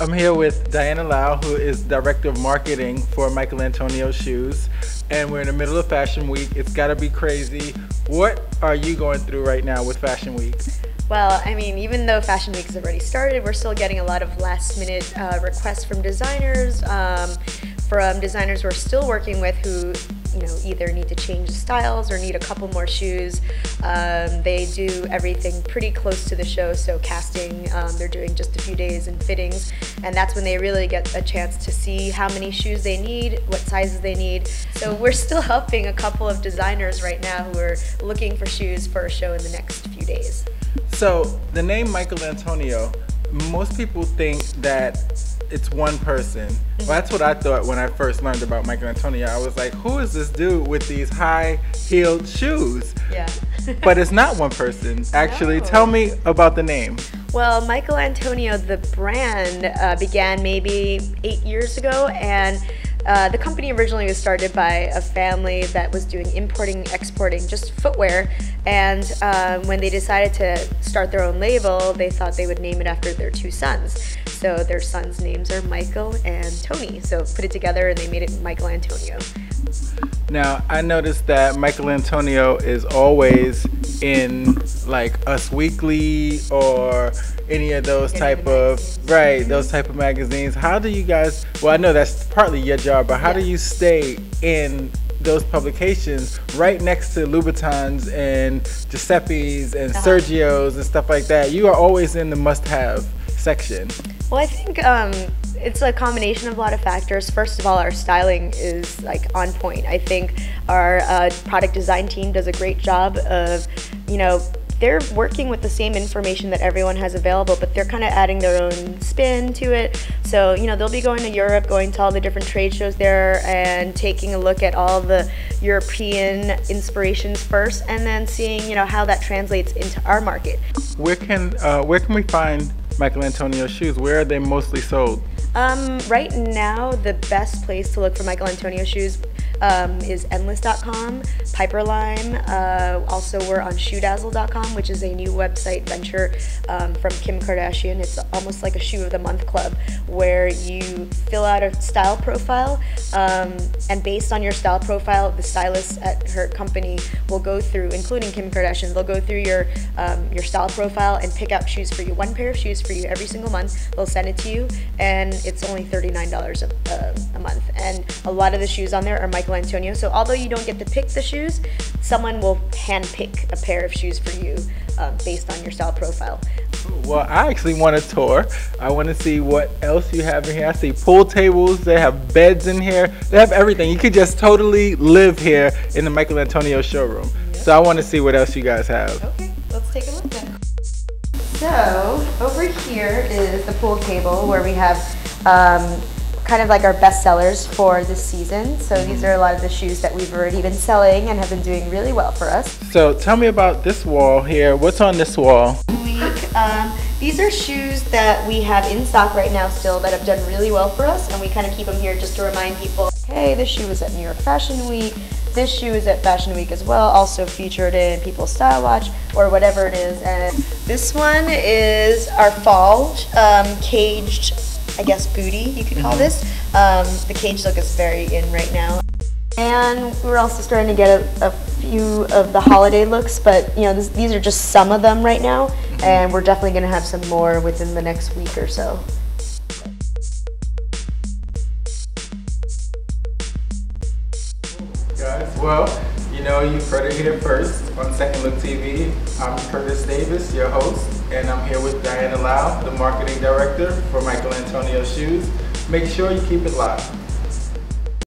I'm here with Diana Liao, who is Director of Marketing for Michael Antonio Shoes. And we're in the middle of Fashion Week. It's gotta be crazy. What are you going through right now with Fashion Week? Well, I mean, even though Fashion Week has already started, we're still getting a lot of last-minute requests from designers we're still working with who, either need to change the styles or need a couple more shoes. They do everything pretty close to the show, so casting, they're doing just a few days and fittings, and that's when they really get a chance to see how many shoes they need, what sizes they need. So we're still helping a couple of designers right now who are looking for shoes for a show in the next few days. So the name Michael Antonio, most people think that it's one person. Well, that's what I thought when I first learned about Michael Antonio. I was like, who is this dude with these high-heeled shoes? Yeah. But it's not one person. Actually, No. Tell me about the name. Well, Michael Antonio, the brand, began maybe 8 years ago, and the company originally was started by a family that was doing importing, exporting, just footwear, and when they decided to start their own label, they thought they would name it after their two sons. So their sons' names are Michael and Tony, so put it together and they made it Michael Antonio. Now, I noticed that Michael Antonio is always in like Us Weekly or any of those type of magazines. How do you guys, well, I know that's partly your job, but how do you stay in those publications right next to Louboutins and Giuseppe's and Sergio's and stuff like that? You are always in the must-have section. Well, I think it's a combination of a lot of factors. First of all, our styling is like on point. I think our product design team does a great job of, they're working with the same information that everyone has available, but they're kind of adding their own spin to it. So, they'll be going to Europe, going to all the different trade shows there and taking a look at all the European inspirations first and then seeing, how that translates into our market. Where can we find Michael Antonio shoes? Where are they mostly sold? Right now, the best place to look for Michael Antonio shoes is endless.com, Piperlime. Also, we're on shoedazzle.com, which is a new website venture from Kim Kardashian. It's almost like a Shoe of the Month club where you fill out a style profile, and based on your style profile, the stylists at her company will go through, including Kim Kardashian, they'll go through your style profile and pick out shoes for you, one pair of shoes for you every single month. They'll send it to you, and it's only $39 a month. And a lot of the shoes on there are Michael Antonio, so although you don't get to pick the shoes, someone will hand pick a pair of shoes for you based on your style profile. Well, I actually want a tour. I want to see what else you have in here. I see pool tables, they have beds in here, they have everything. You could just totally live here in the Michael Antonio showroom. Yep. So I want to see what else you guys have. Okay, let's take a look then. So over here is the pool table where we have kind of like our best sellers for this season. So these are a lot of the shoes that we've already been selling and have been doing really well for us. So tell me about this wall here. What's on this wall? These are shoes that we have in stock right now still that have done really well for us, and we kind of keep them here just to remind people, hey, this shoe was at New York Fashion Week, this shoe is at Fashion Week as well, also featured in People's Style Watch, or whatever it is. And this one is our fall caged, I guess, booty, you could call this. The cage look is very in right now. And we're also starting to get a few of the holiday looks, but these are just some of them right now, and we're definitely going to have some more within the next week or so. Guys, well, you've heard it here first on Second Look TV. I'm Curtis Davis, your host, and I'm here with Diana Liao, the marketing director for Michael Antonio Shoes. Make sure you keep it live.